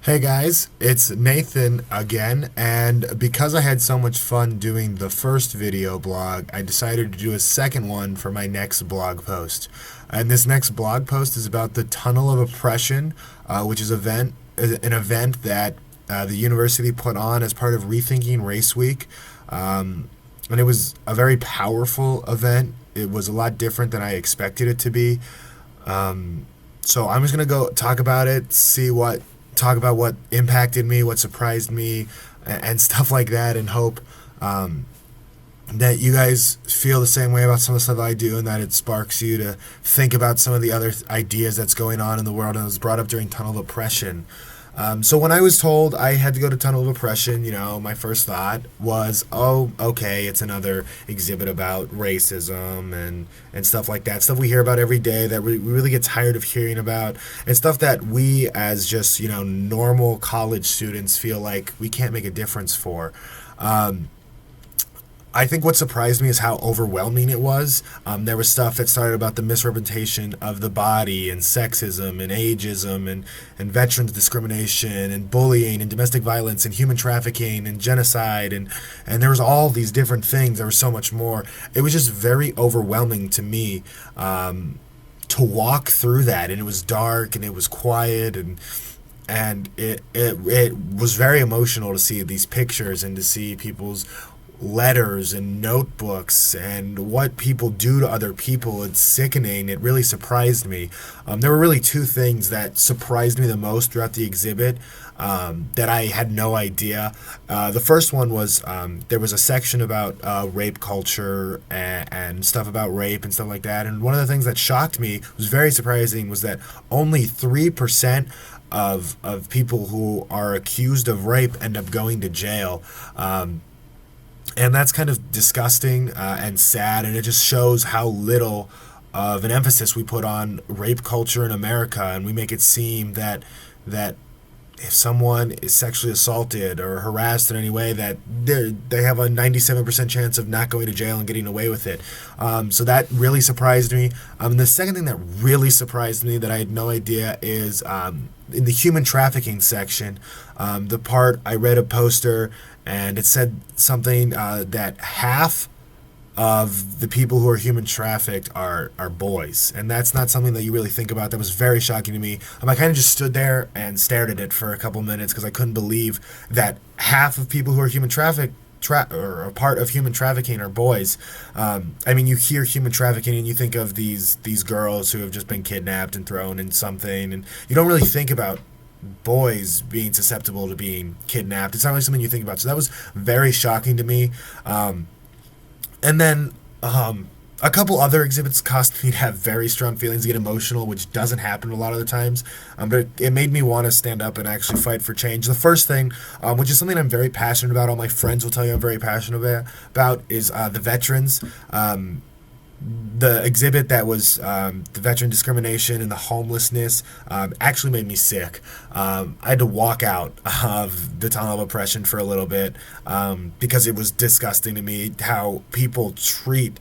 Hey guys, it's Nathan again, and because I had so much fun doing the first video blog, I decided to do a second one for my next blog post. And this next blog post is about the Tunnel of Oppression, which is an event that the university put on as part of Rethinking Race Week. And it was a very powerful event. It was a lot different than I expected it to be. So I'm just gonna go talk about it, talk about what impacted me, what surprised me, and stuff like that, and hope that you guys feel the same way about some of the stuff I do, and that it sparks you to think about some of the other ideas that's going on in the world, and it was brought up during Tunnel of Oppression. So when I was told I had to go to Tunnel of Oppression, my first thought was, oh, okay, it's another exhibit about racism and stuff like that. Stuff we hear about every day that we really get tired of hearing about, and stuff that we as just, normal college students feel like we can't make a difference for. I think what surprised me is how overwhelming it was. There was stuff that started about the misrepresentation of the body and sexism and ageism and veterans discrimination and bullying and domestic violence and human trafficking and genocide and there was all these different things. There was so much more. It was just very overwhelming to me to walk through that, and it was dark and it was quiet and it was very emotional to see these pictures and to see people's letters and notebooks and what people do to other people. It's sickening. It really surprised me. There were really two things that surprised me the most throughout the exhibit that I had no idea. The first one was there was a section about rape culture and stuff about rape and stuff like that. And one of the things that shocked me, was very surprising, was that only 3% of people who are accused of rape end up going to jail. And that's kind of disgusting and sad, and it just shows how little of an emphasis we put on rape culture in America, and we make it seem that if someone is sexually assaulted or harassed in any way, that they have a 97% chance of not going to jail and getting away with it. So that really surprised me. The second thing that really surprised me that I had no idea is in the human trafficking section, the part I read a poster and it said something that half of the people who are human trafficked are boys, and that's not something that you really think about. That was very shocking to me. I kind of just stood there and stared at it for a couple minutes because I couldn't believe that half of people who are human trafficked or a part of human trafficking are boys. You hear human trafficking and you think of these girls who have just been kidnapped and thrown in something, and you don't really think about boys being susceptible to being kidnapped. It's not really something you think about. So that was very shocking to me. And then a couple other exhibits caused me to have very strong feelings, to get emotional, which doesn't happen a lot of the times. But it made me want to stand up and actually fight for change. The first thing, which is something I'm very passionate about, all my friends will tell you I'm very passionate about, is the veterans. The exhibit that was the veteran discrimination and the homelessness actually made me sick. I had to walk out of the Tunnel of Oppression for a little bit because it was disgusting to me how people treat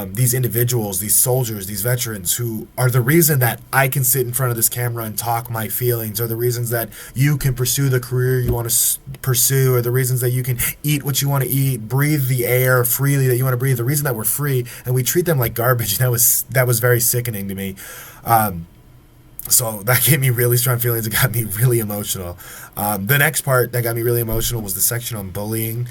these individuals, these soldiers, these veterans, who are the reason that I can sit in front of this camera and talk my feelings, or the reasons that you can pursue the career you want to pursue, or the reasons that you can eat what you want to eat, breathe the air freely that you want to breathe, the reason that we're free, and we treat them like garbage. That was very sickening to me. So that gave me really strong feelings. It got me really emotional. The next part that got me really emotional was the section on bullying.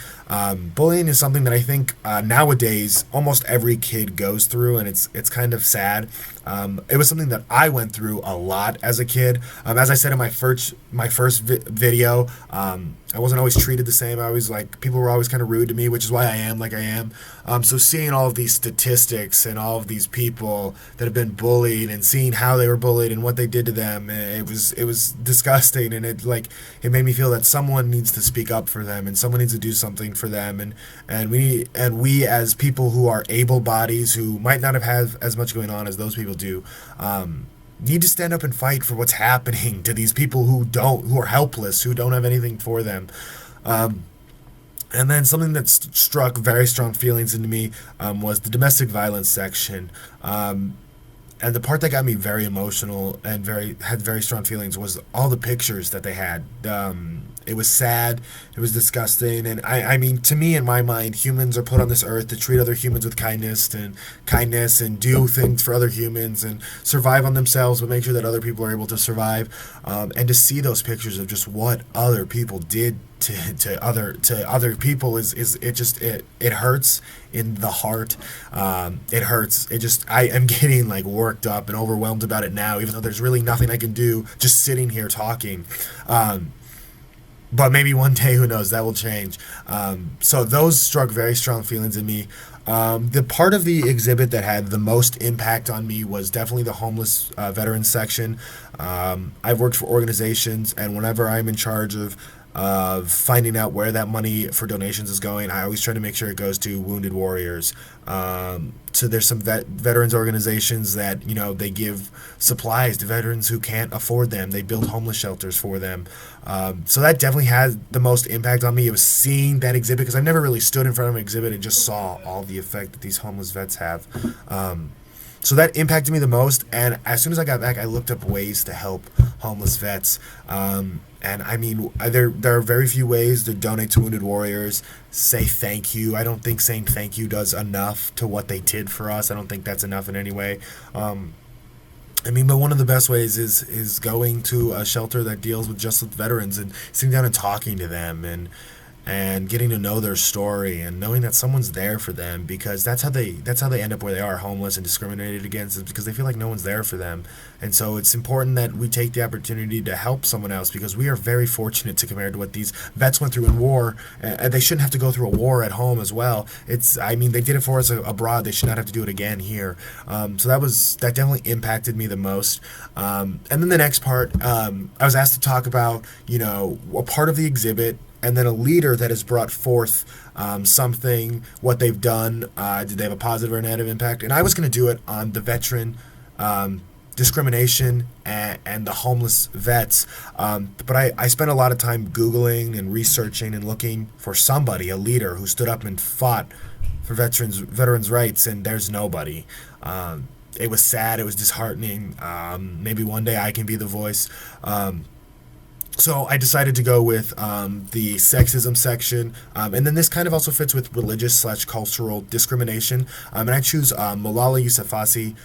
Bullying is something that I think nowadays almost every kid goes through, and it's kind of sad. It was something that I went through a lot as a kid. As I said in my first video, I wasn't always treated the same. People were always kind of rude to me, which is why I am like I am. So seeing all of these statistics and all of these people that have been bullied, and seeing how they were bullied and what they did to them, it was disgusting, and it made me feel that someone needs to speak up for them, and someone needs to do something for them, and we as people who are able bodies, who might not have had as much going on as those people do, need to stand up and fight for what's happening to these people who are helpless, who don't have anything for them. And then something that struck very strong feelings into me was the domestic violence section. And the part that got me very emotional and had very strong feelings was all the pictures that they had. It was sad, it was disgusting, and I mean, to me, in my mind, humans are put on this earth to treat other humans with kindness and do things for other humans and survive on themselves, but make sure that other people are able to survive. And to see those pictures of just what other people did to other people is it hurts in the heart. It hurts. I am getting like worked up and overwhelmed about it now, even though there's really nothing I can do just sitting here talking. But maybe one day, who knows, that will change. So those struck very strong feelings in me. The part of the exhibit that had the most impact on me was definitely the homeless veterans section. I've worked for organizations, and whenever I'm in charge of finding out where that money for donations is going, I always try to make sure it goes to wounded warriors. So there's some veterans organizations that, they give supplies to veterans who can't afford them. They build homeless shelters for them. So that definitely had the most impact on me. It was seeing that exhibit, because I've never really stood in front of an exhibit and just saw all the effect that these homeless vets have. So that impacted me the most. And as soon as I got back, I looked up ways to help homeless vets. And I mean, there are very few ways to donate to wounded warriors. Say thank you. I don't think saying thank you does enough to what they did for us. I don't think that's enough in any way. But one of the best ways is going to a shelter that deals with just with veterans and sitting down and talking to them and getting to know their story and knowing that someone's there for them, because that's how they end up where they are, homeless and discriminated against, is because they feel like no one's there for them. And so it's important that we take the opportunity to help someone else, because we are very fortunate to compare to what these vets went through in war. And they shouldn't have to go through a war at home as well. They did it for us abroad. They should not have to do it again here. So that definitely impacted me the most. And then the next part, I was asked to talk about, a part of the exhibit, and then a leader that has brought forth what they've done. Did they have a positive or negative impact? And I was going to do it on the veteran discrimination and the homeless vets. But I spent a lot of time Googling and researching and looking for somebody, a leader who stood up and fought for veterans' rights, and there's nobody. It was sad. It was disheartening. Maybe one day I can be the voice. So I decided to go with the sexism section, and then this kind of also fits with religious/cultural discrimination. And I choose Malala Yousafzai,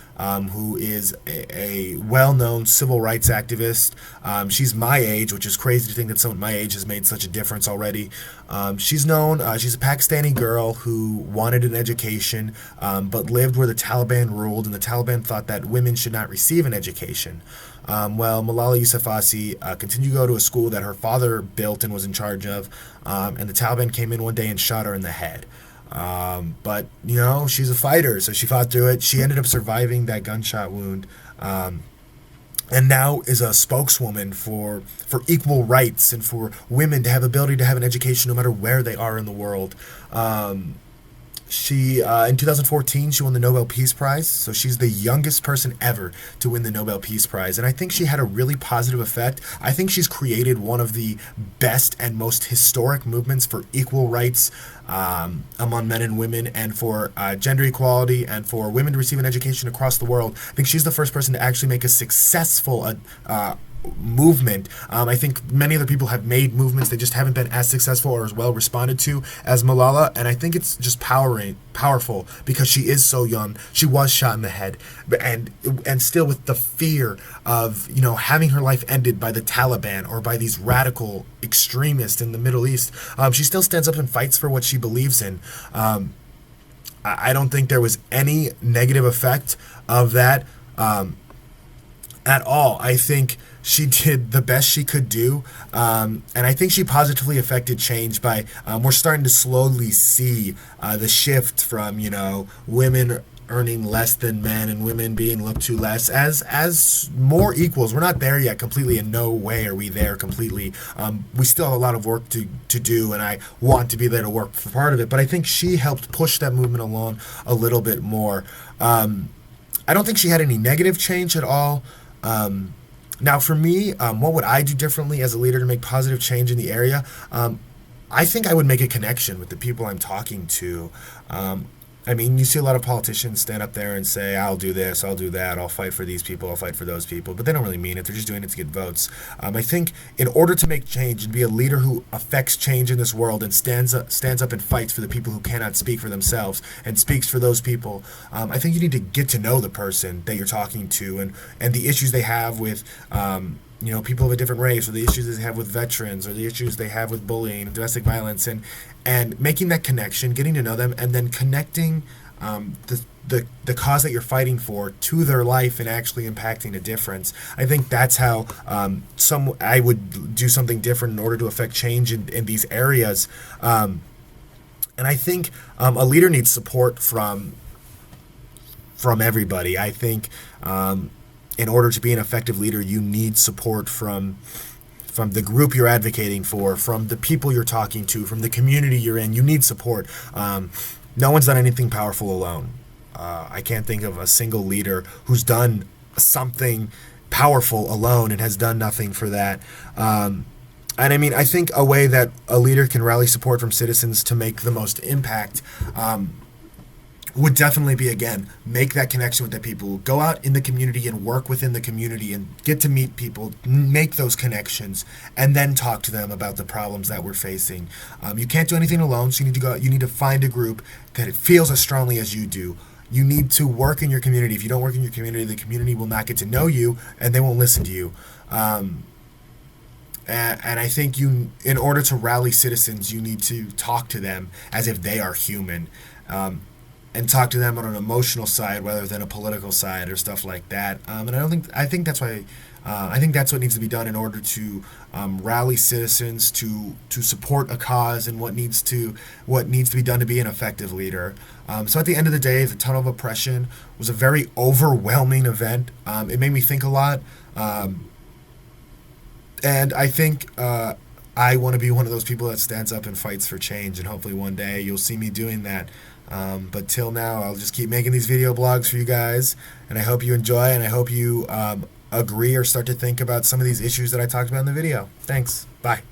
who is a well-known civil rights activist. She's my age, which is crazy to think that someone my age has made such a difference already. She's known. She's a Pakistani girl who wanted an education, but lived where the Taliban ruled, and the Taliban thought that women should not receive an education. Malala Yousafzai continued to go to a school that her father built and was in charge of, and the Taliban came in one day and shot her in the head. But she's a fighter, so she fought through it. She ended up surviving that gunshot wound, and now is a spokeswoman for equal rights and for women to have ability to have an education no matter where they are in the world. She in 2014 she won the Nobel Peace Prize, so she's the youngest person ever to win the Nobel Peace Prize, and I think she had a really positive effect. I think she's created one of the best and most historic movements for equal rights among men and women, and for gender equality, and for women to receive an education across the world. I think she's the first person to actually make a successful movement. I think many other people have made movements, they just haven't been as successful or as well responded to as Malala, and I think it's just powerful because she is so young. She was shot in the head, and still with the fear of having her life ended by the Taliban or by these radical extremists in the Middle East, she still stands up and fights for what she believes in. I don't think there was any negative effect of that at all. I think she did the best she could do, and I think she positively affected change by we're starting to slowly see the shift from women earning less than men and women being looked to less as more equals. We're not there yet completely. In no way are we there completely. We still have a lot of work to do, and I want to be there to work for part of it, but I think she helped push that movement along a little bit more. I don't think she had any negative change at all. Now, for me, what would I do differently as a leader to make positive change in the area? I think I would make a connection with the people I'm talking to. I mean, you see a lot of politicians stand up there and say, I'll do this, I'll do that, I'll fight for these people, I'll fight for those people, but they don't really mean it. They're just doing it to get votes. I think in order to make change and be a leader who affects change in this world and stands up and fights for the people who cannot speak for themselves and speaks for those people, I think you need to get to know the person that you're talking to, and the issues they have with people of a different race, or the issues they have with veterans, or the issues they have with bullying and domestic violence, and making that connection, getting to know them, and then connecting the cause that you're fighting for to their life and actually impacting a difference. I think that's how I would do something different in order to affect change in these areas. And I think a leader needs support from everybody. I think in order to be an effective leader, you need support from the group you're advocating for, from the people you're talking to, from the community you're in. You need support. No one's done anything powerful alone. I can't think of a single leader who's done something powerful alone and has done nothing for that. And I mean, I think a way that a leader can rally support from citizens to make the most impact would definitely be, again, make that connection with the people. Go out in the community and work within the community and get to meet people, make those connections, and then talk to them about the problems that we're facing. You can't do anything alone, so you need to go out, you need to find a group that it feels as strongly as you do. You need to work in your community. If you don't work in your community, the community will not get to know you, and they won't listen to you. And I think in order to rally citizens, you need to talk to them as if they are human. And talk to them on an emotional side rather than a political side or stuff like that. And I think that's what needs to be done in order to rally citizens to support a cause and what needs to be done to be an effective leader. So at the end of the day, the Tunnel of Oppression was a very overwhelming event. It made me think a lot. And I think I want to be one of those people that stands up and fights for change, and hopefully one day you'll see me doing that. But till now, I'll just keep making these video blogs for you guys, and I hope you enjoy, and I hope you agree or start to think about some of these issues that I talked about in the video. Thanks. Bye.